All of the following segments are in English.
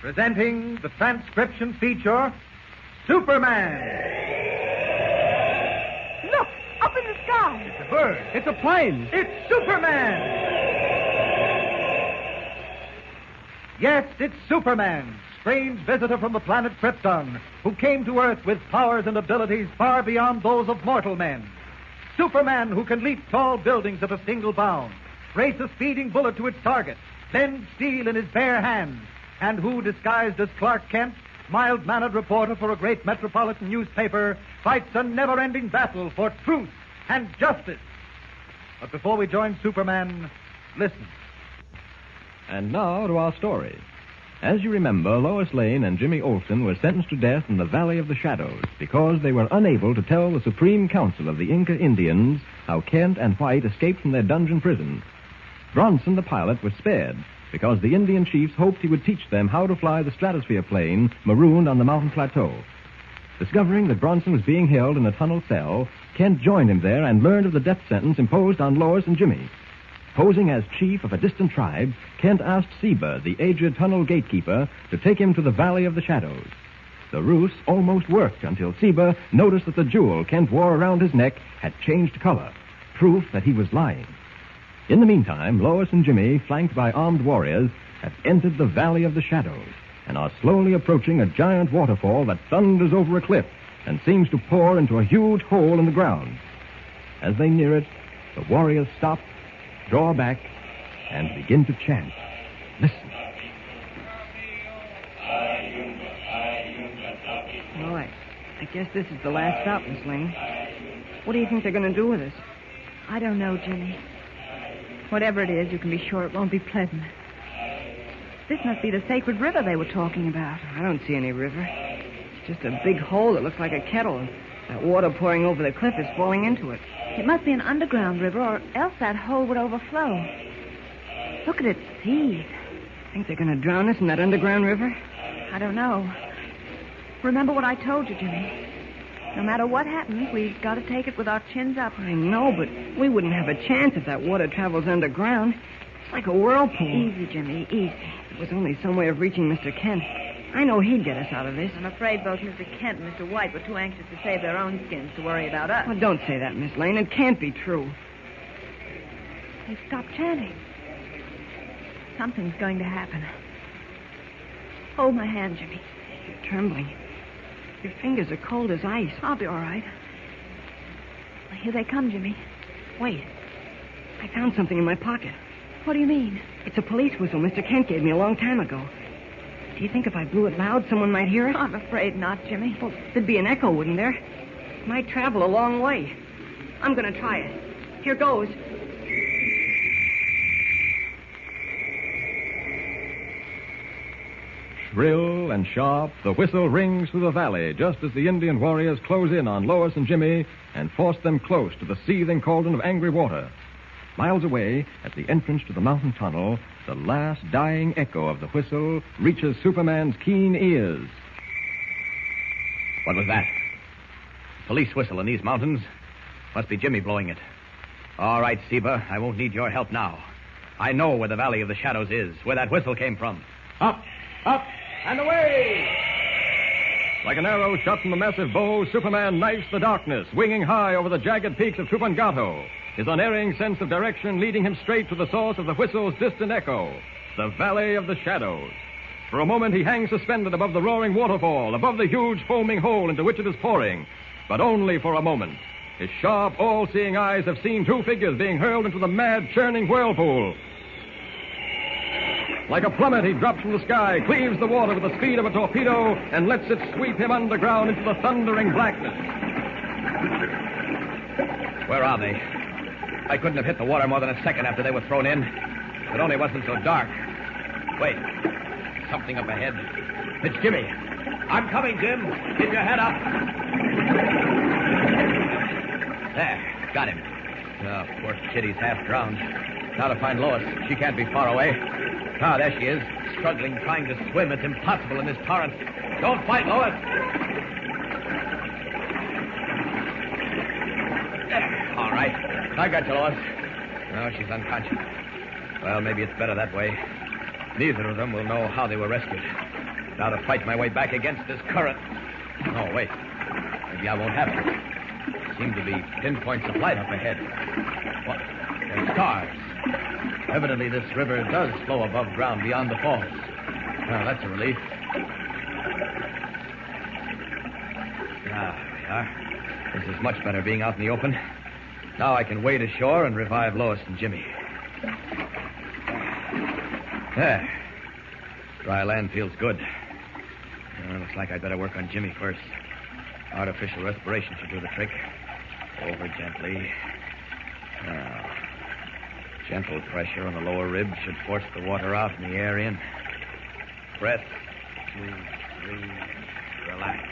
Presenting the transcription feature, Superman. Look, up in the sky. It's a bird. It's a plane. It's Superman. Yes, it's Superman, strange visitor from the planet Krypton, who came to Earth with powers and abilities far beyond those of mortal men. Superman who can leap tall buildings at a single bound, race a speeding bullet to its target, bend steel in his bare hands, and who, disguised as Clark Kent, mild-mannered reporter for a great metropolitan newspaper, fights a never-ending battle for truth and justice. But before we join Superman, listen. And now to our story. As you remember, Lois Lane and Jimmy Olsen were sentenced to death in the Valley of the Shadows because they were unable to tell the Supreme Council of the Inca Indians how Kent and White escaped from their dungeon prison. Bronson, the pilot, was spared because the Indian chiefs hoped he would teach them how to fly the stratosphere plane marooned on the mountain plateau. Discovering that Bronson was being held in a tunnel cell, Kent joined him there and learned of the death sentence imposed on Lois and Jimmy. Posing as chief of a distant tribe, Kent asked Seba, the aged tunnel gatekeeper, to take him to the Valley of the Shadows. The ruse almost worked until Seba noticed that the jewel Kent wore around his neck had changed color, proof that he was lying. In the meantime, Lois and Jimmy, flanked by armed warriors, have entered the Valley of the Shadows and are slowly approaching a giant waterfall that thunders over a cliff and seems to pour into a huge hole in the ground. As they near it, the warriors stop, draw back, and begin to chant. Listen. Well, I guess this is the last stop, Miss Lane. What do you think they're going to do with us? I don't know, Jimmy. Whatever it is, you can be sure it won't be pleasant. This must be the sacred river they were talking about. I don't see any river. It's just a big hole that looks like a kettle, and that water pouring over the cliff is falling into it. It must be an underground river, or else that hole would overflow. Look at its seas. Think they're going to drown us in that underground river? I don't know. Remember what I told you, Jimmy. No matter what happens, we've got to take it with our chins up. I know, but we wouldn't have a chance if that water travels underground. It's like a whirlpool. Easy, Jimmy, easy. If there was only some way of reaching Mr. Kent, I know he'd get us out of this. I'm afraid both Mr. Kent and Mr. White were too anxious to save their own skins to worry about us. Well, don't say that, Miss Lane. It can't be true. They stopped chanting. Something's going to happen. Hold my hand, Jimmy. You're trembling. Your fingers are cold as ice. I'll be all right. Well, here they come, Jimmy. Wait. I found something in my pocket. What do you mean? It's a police whistle Mr. Kent gave me a long time ago. Do you think if I blew it loud, someone might hear it? I'm afraid not, Jimmy. Well, there'd be an echo, wouldn't there? It might travel a long way. I'm going to try it. Here goes. Shrill and sharp, the whistle rings through the valley just as the Indian warriors close in on Lois and Jimmy and force them close to the seething cauldron of angry water. Miles away, at the entrance to the mountain tunnel, the last dying echo of the whistle reaches Superman's keen ears. What was that? Police whistle in these mountains? Must be Jimmy blowing it. All right, Seba, I won't need your help now. I know where the Valley of the Shadows is, where that whistle came from. Up, and away! Like an arrow shot from a massive bow, Superman knifes the darkness, winging high over the jagged peaks of Tupungato, his unerring sense of direction leading him straight to the source of the whistle's distant echo, the Valley of the Shadows. For a moment, he hangs suspended above the roaring waterfall, above the huge foaming hole into which it is pouring. But only for a moment. His sharp, all-seeing eyes have seen two figures being hurled into the mad, churning whirlpool. Like a plummet, he drops from the sky, cleaves the water with the speed of a torpedo, and lets it sweep him underground into the thundering blackness. Where are they? I couldn't have hit the water more than a second after they were thrown in. It only wasn't so dark. Wait. Something up ahead. It's Jimmy. I'm coming, Jim. Keep your head up. There. Got him. Oh, poor kid, he's half drowned. Now to find Lois. She can't be far away. Ah, there she is. Struggling, trying to swim. It's impossible in this torrent. Don't fight, Lois. All right. I got you, Lois. No, she's unconscious. Well, maybe it's better that way. Neither of them will know how they were rescued. Now to fight my way back against this current. No, wait. Maybe I won't have to. Seem to be pinpoints of light up ahead. What? They're stars. Evidently, this river does flow above ground beyond the falls. Well, that's a relief. There we are. This is much better being out in the open. Now I can wade ashore and revive Lois and Jimmy. There. Dry land feels good. Looks like I'd better work on Jimmy first. Artificial respiration should do the trick. Over gently. Now, gentle pressure on the lower ribs should force the water out and the air in. Breath. 2, 3. Relax.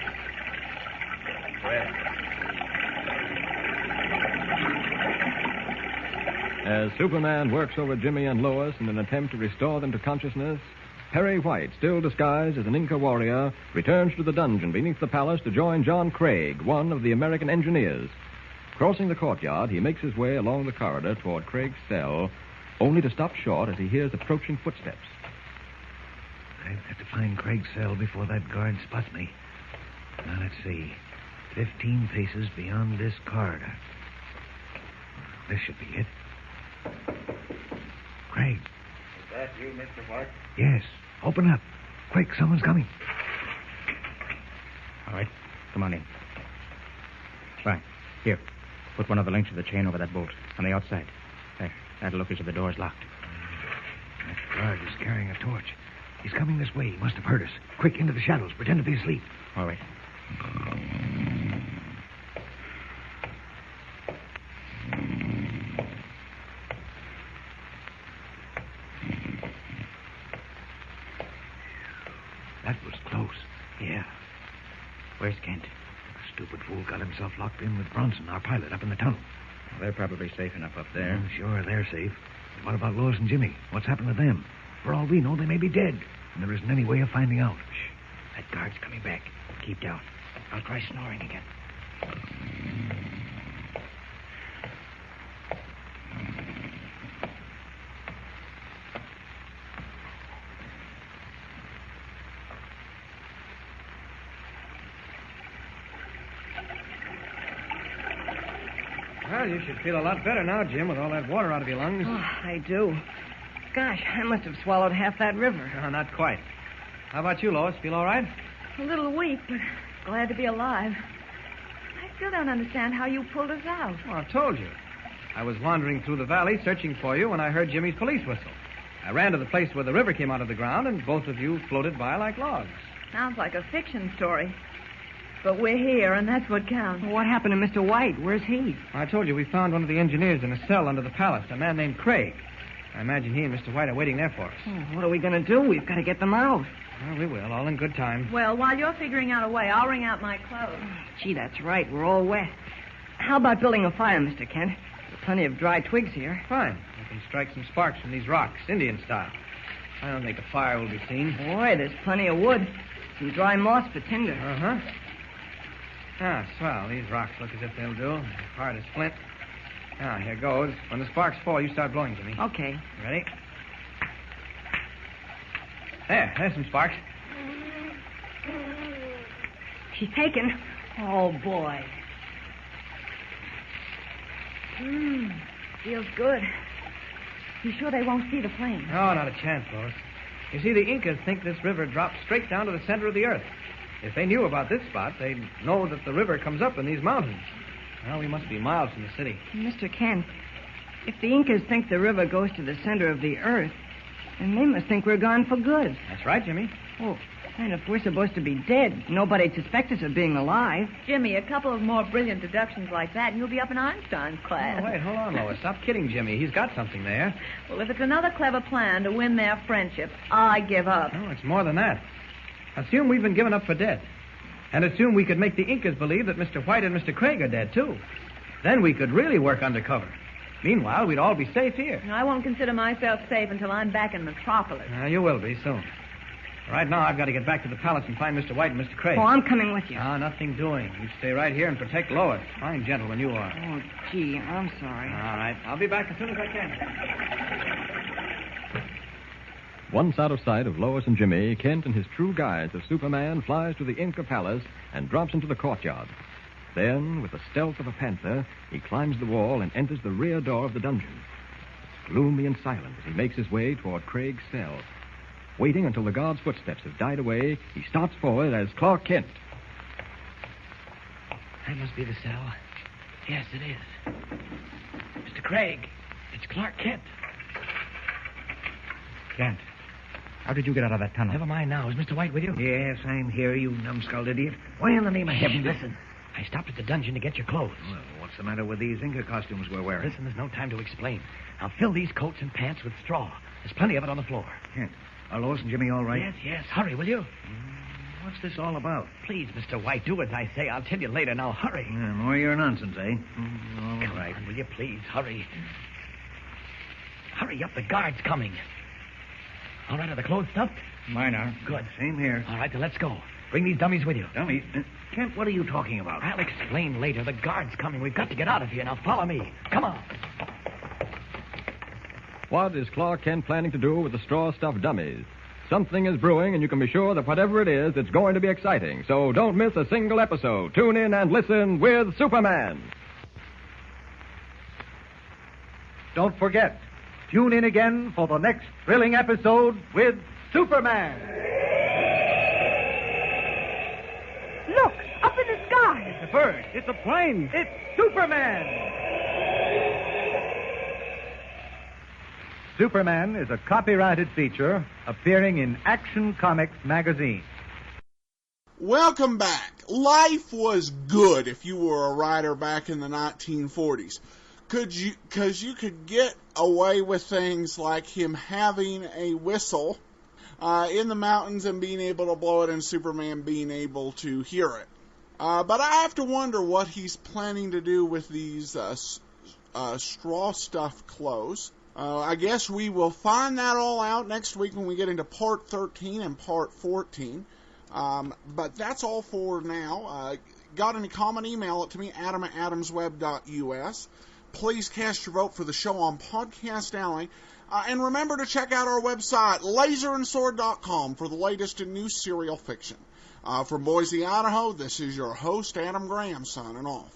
Breath. As Superman works over Jimmy and Lois in an attempt to restore them to consciousness, Perry White, still disguised as an Inca warrior, returns to the dungeon beneath the palace to join John Craig, one of the American engineers. Crossing the courtyard, he makes his way along the corridor toward Craig's cell, only to stop short as he hears approaching footsteps. I've got to find Craig's cell before that guard spots me. Now, let's see. 15 paces beyond this corridor. This should be it. Craig. Is that you, Mr. White? Yes. Open up. Quick, someone's coming. All right. Come on in. Right. Here. Put one of the links of the chain over that bolt on the outside. There. That'll look as if the door's locked. That guard is carrying a torch. He's coming this way. He must have heard us. Quick, into the shadows. Pretend to be asleep. All right. That was close. Yeah. Where's Kent? The stupid fool got himself locked in with Bronson, our pilot, up in the tunnel. Well, they're probably safe enough up there. Sure, they're safe. But what about Lois and Jimmy? What's happened to them? For all we know, they may be dead. And there isn't any way of finding out. Shh. That guard's coming back. Keep down. I'll try snoring again. Well, you should feel a lot better now, Jim, with all that water out of your lungs. Oh, I do. Gosh, I must have swallowed half that river. No, not quite. How about you, Lois? Feel all right? A little weak, but glad to be alive. I still don't understand how you pulled us out. Well, I told you. I was wandering through the valley searching for you when I heard Jimmy's police whistle. I ran to the place where the river came out of the ground, and both of you floated by like logs. Sounds like a fiction story. But we're here, and that's what counts. What happened to Mr. White? Where's he? I told you we found one of the engineers in a cell under the palace, a man named Craig. I imagine he and Mr. White are waiting there for us. Oh, what are we going to do? We've got to get them out. Well, we will, all in good time. Well, while you're figuring out a way, I'll wring out my clothes. Gee, that's right. We're all wet. How about building a fire, Mr. Kent? There's plenty of dry twigs here. Fine. We can strike some sparks from these rocks, Indian style. I don't think a fire will be seen. Boy, there's plenty of wood. Some dry moss for tinder. Uh-huh. Ah, swell. These rocks look as if they'll do. They're hard as flint. Now, here goes. When the sparks fall, you start blowing, Jimmy. Okay. Ready? There's some sparks. She's taken. Oh, boy. Feels good. You sure they won't see the plane? No, not a chance, Lois. You see, the Incas think this river drops straight down to the center of the earth. If they knew about this spot, they'd know that the river comes up in these mountains. Well, we must be miles from the city. Mr. Kent, if the Incas think the river goes to the center of the earth, then they must think we're gone for good. That's right, Jimmy. Oh, and if we're supposed to be dead, nobody'd suspect us of being alive. Jimmy, a couple of more brilliant deductions like that, and you'll be up in Einstein's class. Oh, wait, hold on, Lois. Stop kidding Jimmy. He's got something there. Well, if it's another clever plan to win their friendship, I give up. No, it's more than that. Assume we've been given up for dead. And assume we could make the Incas believe that Mr. White and Mr. Craig are dead, too. Then we could really work undercover. Meanwhile, we'd all be safe here. I won't consider myself safe until I'm back in Metropolis. You will be soon. Right now, I've got to get back to the palace and find Mr. White and Mr. Craig. Oh, I'm coming with you. Nothing doing. You stay right here and protect Lois. Fine gentleman you are. Oh, gee, I'm sorry. All right. I'll be back as soon as I can. Once out of sight of Lois and Jimmy, Kent, in his true guise of Superman, flies to the Inca Palace and drops into the courtyard. Then, with the stealth of a panther, he climbs the wall and enters the rear door of the dungeon. It's gloomy and silent as he makes his way toward Craig's cell. Waiting until the guard's footsteps have died away, he starts forward as Clark Kent. That must be the cell. Yes, it is. Mr. Craig, it's Clark Kent. Kent, how did you get out of that tunnel? Never mind now. Is Mr. White with you? Yes, I'm here, you numbskulled idiot. Why in the name of heaven? Listen. I stopped at the dungeon to get your clothes. Well, what's the matter with these Inca costumes we're wearing? Listen, there's no time to explain. I'll fill these coats and pants with straw. There's plenty of it on the floor. Kent, are Lois and Jimmy all right? Yes, yes. Hurry, will you? What's this all about? Please, Mr. White, do as I say. I'll tell you later. Now, hurry. More your nonsense, eh? All Come right. on, will you please? Hurry. Hurry up. The guard's coming. All right, are the clothes stuffed? Mine are. Good. Same here. All right, then let's go. Bring these dummies with you. Dummies? Kent, what are you talking about? I'll explain later. The guard's coming. We've got to get out of here. Now, follow me. Come on. What is Clark Kent planning to do with the straw-stuffed dummies? Something is brewing, and you can be sure that whatever it is, it's going to be exciting. So don't miss a single episode. Tune in and listen with Superman. Don't forget, tune in again for the next thrilling episode with Superman. Look, up in the sky. It's a bird. It's a plane. It's Superman. Superman is a copyrighted feature appearing in Action Comics magazine. Welcome back. Life was good if you were a writer back in the 1940s. Because you could get away with things like him having a whistle in the mountains and being able to blow it and Superman being able to hear it. But I have to wonder what he's planning to do with these straw-stuffed clothes. I guess we will find that all out next week when we get into Part 13 and Part 14. But that's all for now. Got any comment? Email it to me, adam@adamsweb.us. Please cast your vote for the show on Podcast Alley. And remember to check out our website, laserandsword.com, for the latest in new serial fiction. From Boise, Idaho, this is your host, Adam Graham, signing off.